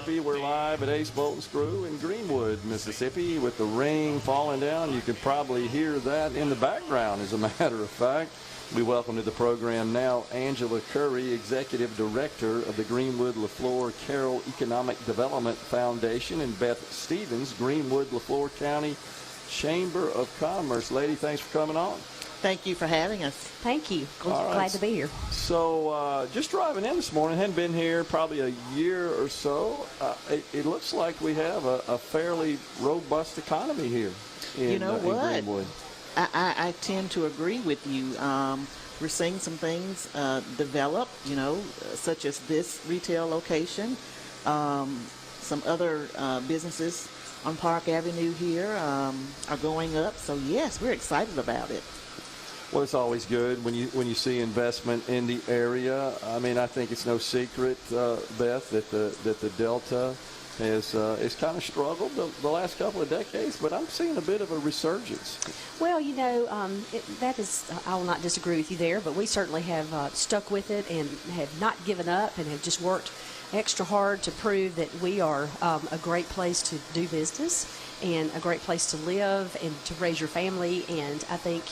Mississippi. We're live at Ace Bolt and Screw in Greenwood, Mississippi, with the rain falling down. You could probably hear that in the background, as a matter of fact. We welcome to the program now Angela Curry, Executive Director of the Greenwood Leflore Carrol Economic Development Foundation, and Beth Stevens, Greenwood Leflore County Chamber of Commerce. Lady, thanks for coming on. Thank you for having us. Thank you. Glad to be here. So just driving in this morning, hadn't been here probably a year or so. It looks like we have a fairly robust economy here in Greenwood. I tend to agree with you. We're seeing some things develop, such as this retail location. Some other businesses on Park Avenue here are going up. So, yes, we're excited about it. Well, it's always good when you see investment in the area. I mean, I think it's no secret, Beth, that the Delta has kind of struggled the last couple of decades, but I'm seeing a bit of a resurgence. Well, that is, I will not disagree with you there, but we certainly have stuck with it and have not given up and have just worked extra hard to prove that we are a great place to do business and a great place to live and to raise your family. And I think,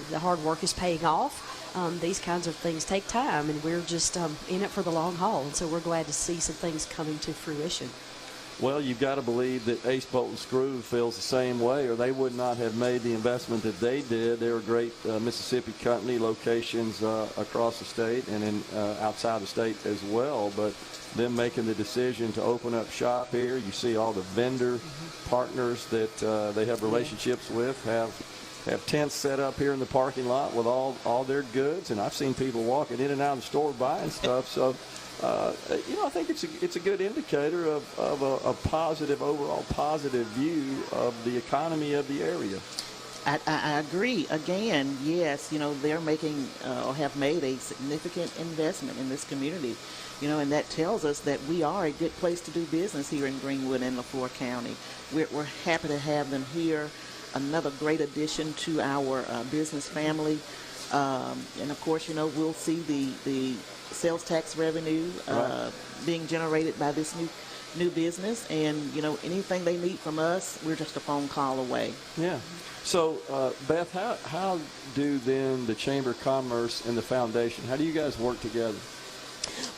the hard work is paying off. These kinds of things take time, and we're just in it for the long haul. And so we're glad to see some things coming to fruition. Well, you've got to believe that Ace Bolt and Screw feels the same way, or they would not have made the investment that they did. They're a great Mississippi company, locations across the state and in outside the state as well. But them making the decision to open up shop here, you see all the vendor partners that they have relationships with have tents set up here in the parking lot with all their goods, and I've seen people walking in and out of the store buying stuff. So. I think it's a good indicator of a positive, overall positive view of the economy of the area. I agree. Again, yes, they're making or have made a significant investment in this community, and that tells us that we are a good place to do business here in Greenwood and Leflore County. We're happy to have them here. Another great addition to our business family. And of course, we'll see the sales tax revenue being generated by this new business, and anything they need from us, we're just a phone call away. Yeah. So Beth, how do then the Chamber of Commerce and the foundation, how do you guys work together?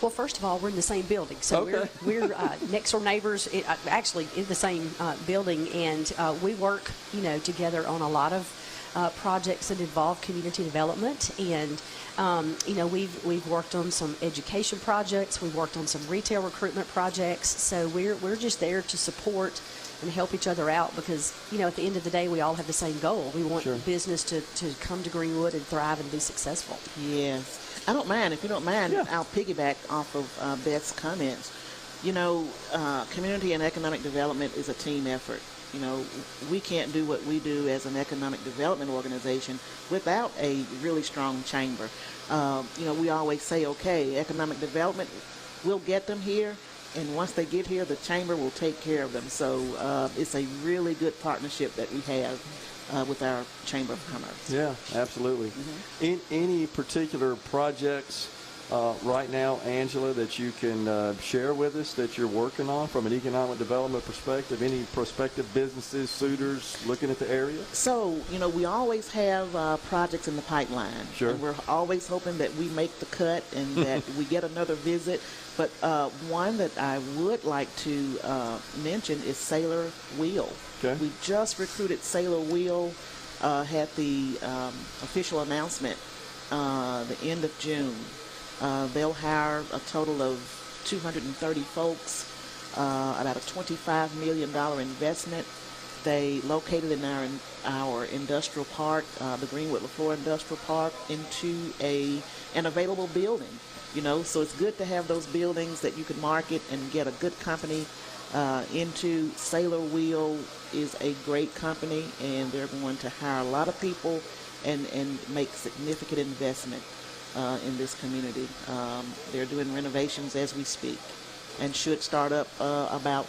Well, first of all, we're in the same building, so we're next door neighbors, actually in the same building, and we work together on a lot of projects that involve community development, and we've worked on some education projects, we've worked on some retail recruitment projects, so we're just there to support and help each other out, because at the end of the day we all have the same goal. We want business to come to Greenwood and thrive and be successful. Yes. I don't mind. If you don't mind, I'll piggyback off of Beth's comments. Community and economic development is a team effort. We can't do what we do as an economic development organization without a really strong chamber. We always say, okay, economic development, we'll get them here, and once they get here, the chamber will take care of them. So it's a really good partnership that we have with our Chamber of Commerce. Yeah, absolutely. In any particular projects right now, Angela, that you can share with us that you're working on from an economic development perspective? Any prospective businesses, suitors looking at the area? So, we always have projects in the pipeline. Sure. And we're always hoping that we make the cut and that we get another visit. But one that I would like to mention is Sailor Wheel. Okay. We just recruited Sailor Wheel, had the official announcement the end of June. They'll hire a total of 230 folks, about a $25 million investment. They located in our industrial park, the Greenwood Leflore Industrial Park, into an available building. So it's good to have those buildings that you can market and get a good company into. Sailor Wheel is a great company, and they're going to hire a lot of people and make significant investment in this community. They're doing renovations as we speak and should start up about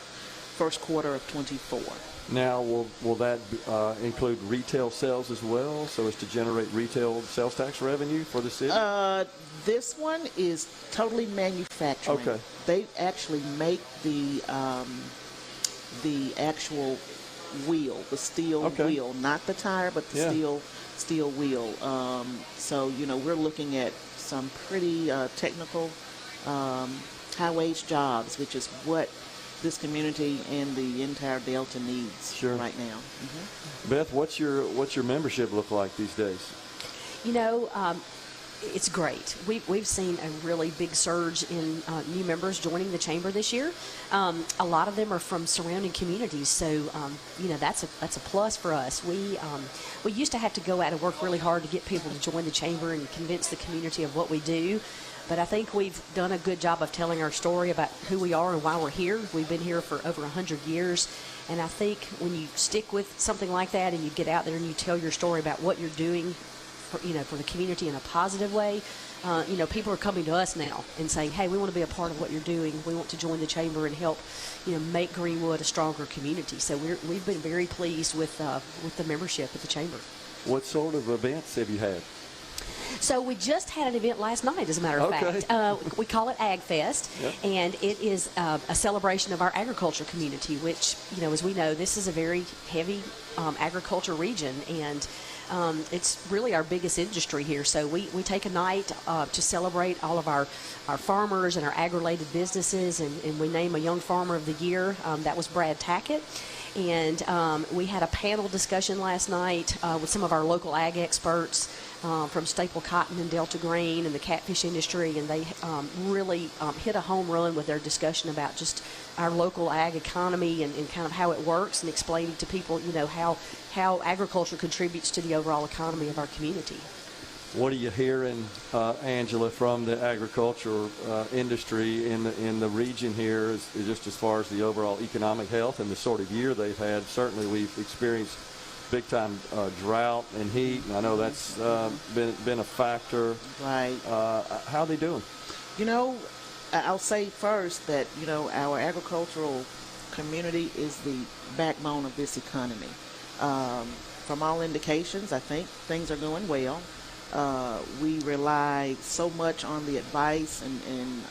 first quarter of 24. Now, will that include retail sales as well, so as to generate retail sales tax revenue for the city? This one is totally manufacturing. Okay. They actually make the actual wheel, the steel wheel, not the tire, but the steel wheel. So, we're looking at some pretty technical high-wage jobs, which is what this community and the entire Delta needs right now. Mm-hmm. Beth, what's your membership look like these days? It's great. We've seen a really big surge in new members joining the chamber this year. A lot of them are from surrounding communities, so that's a plus for us. We used to have to go out and work really hard to get people to join the chamber and convince the community of what we do. But I think we've done a good job of telling our story about who we are and why we're here. We've been here for over 100 years. And I think when you stick with something like that and you get out there and you tell your story about what you're doing for the community in a positive way, people are coming to us now and saying, hey, we want to be a part of what you're doing. We want to join the chamber and help, make Greenwood a stronger community. So we've been very pleased with the membership at the chamber. What sort of events have you had? So we just had an event last night, as a matter of fact. We call it Ag Fest, and it is a celebration of our agriculture community, which, as we know, this is a very heavy agriculture region, and it's really our biggest industry here. So we take a night to celebrate all of our farmers and our ag-related businesses, and we name a Young Farmer of the Year. That was Brad Tackett. And we had a panel discussion last night with some of our local ag experts from Staple Cotton and Delta Grain and the catfish industry, and they really hit a home run with their discussion about just our local ag economy and kind of how it works, and explaining to people, how agriculture contributes to the overall economy of our community. What are you hearing, Angela, from the agriculture industry in the region here, just as far as the overall economic health and the sort of year they've had? Certainly, we've experienced big-time drought and heat, and I know that's been a factor. Right. How are they doing? I'll say first that, our agricultural community is the backbone of this economy. From all indications, I think things are going well. We rely so much on the advice and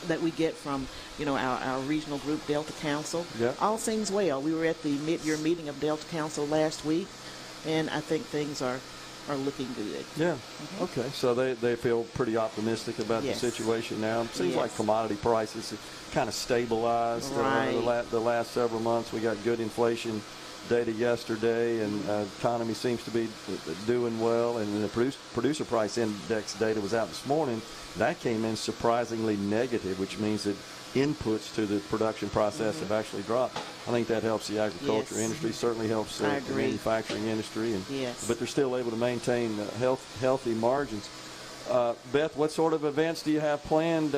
that we get from, our regional group, Delta Council. Yep. All seems well. We were at the mid-year meeting of Delta Council last week, and I think things are looking good. Yeah. Mm-hmm. Okay. So they feel pretty optimistic about the situation now. It seems like commodity prices have kind of stabilized the last several months. We got good inflation data yesterday, and economy seems to be doing well, and the producer price index data was out this morning. That came in surprisingly negative, which means that inputs to the production process have actually dropped. I think that helps the agriculture industry, certainly helps the manufacturing industry, but they're still able to maintain healthy margins. Beth, what sort of events do you have planned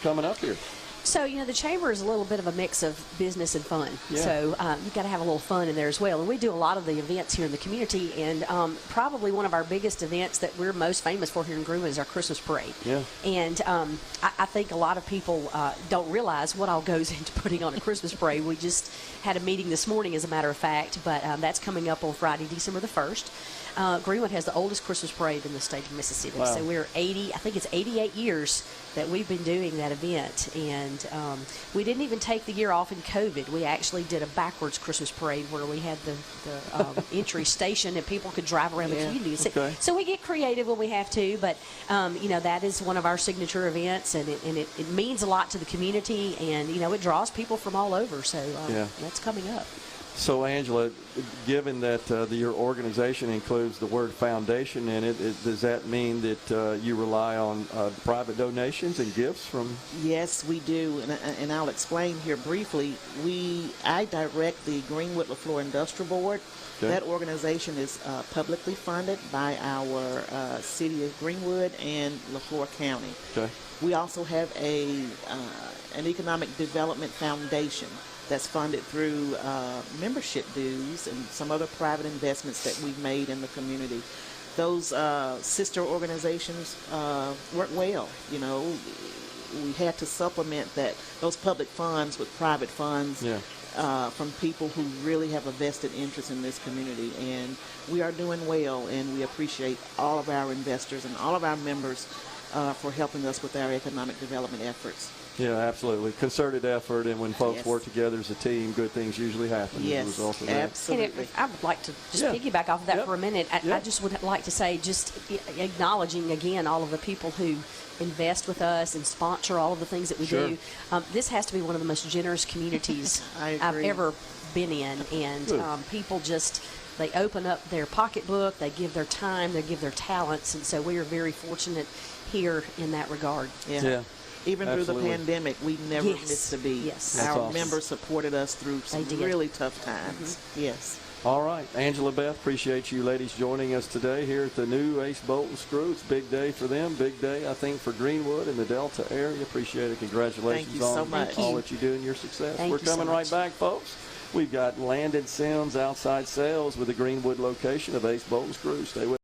coming up here? So, the chamber is a little bit of a mix of business and fun. Yeah. So you've got to have a little fun in there as well. And we do a lot of the events here in the community. And probably one of our biggest events that we're most famous for here in Greenwood is our Christmas parade. Yeah. And I think a lot of people don't realize what all goes into putting on a Christmas parade. We just had a meeting this morning, as a matter of fact, but that's coming up on Friday, December the 1st. Greenwood has the oldest Christmas parade in the state of Mississippi. Wow. So we're 88 years that we've been doing that event. And we didn't even take the year off in COVID. We actually did a backwards Christmas parade where we had the entry station and people could drive around the community. So we get creative when we have to, but that is one of our signature events, and it means a lot to the community, and it draws people from all over. So that's coming up. So, Angela, given that your organization includes the word foundation in it, does that mean that you rely on private donations and gifts from? Yes, we do, and I'll explain here briefly. I direct the Greenwood Leflore Industrial Board. Okay. That organization is publicly funded by our city of Greenwood and Leflore County. Okay. We also have an Economic Development Foundation that's funded through membership dues and some other private investments that we've made in the community. Those sister organizations work well. we had to supplement those public funds with private funds. Yeah. From people who really have a vested interest in this community. And we are doing well, and we appreciate all of our investors and all of our members for helping us with our economic development efforts. Yeah, absolutely. Concerted effort, and when folks Yes. work together as a team, good things usually happen as a Yes, result of that. absolutely. And I would like to just Yeah. piggyback off of that Yep. for a minute. I Yep. just would like to say, just acknowledging again all of the people who invest with us and sponsor all of the things that we Sure. do. This has to be one of the most generous communities I I've agree. ever been in, and Good. people just, they open up their pocketbook, they give their time, they give their talents, and so we are very fortunate here in that regard. Yeah. Even through Absolutely. the pandemic, we never Yes. missed a beat. Yes. That's Our awesome. members supported us through some They did. really tough times. Yes. All right. Angela, Beth, appreciate you ladies joining us today here at the new Ace Bolt and Screw. It's a big day for them, big day, I think, for Greenwood and the Delta area. Appreciate it. Congratulations Thank you so on much. all that you do and your success. Thank We're you so coming right much. back, folks. We've got Landon Sims outside sales with the Greenwood location of Ace Bolt and Screw. Stay with us.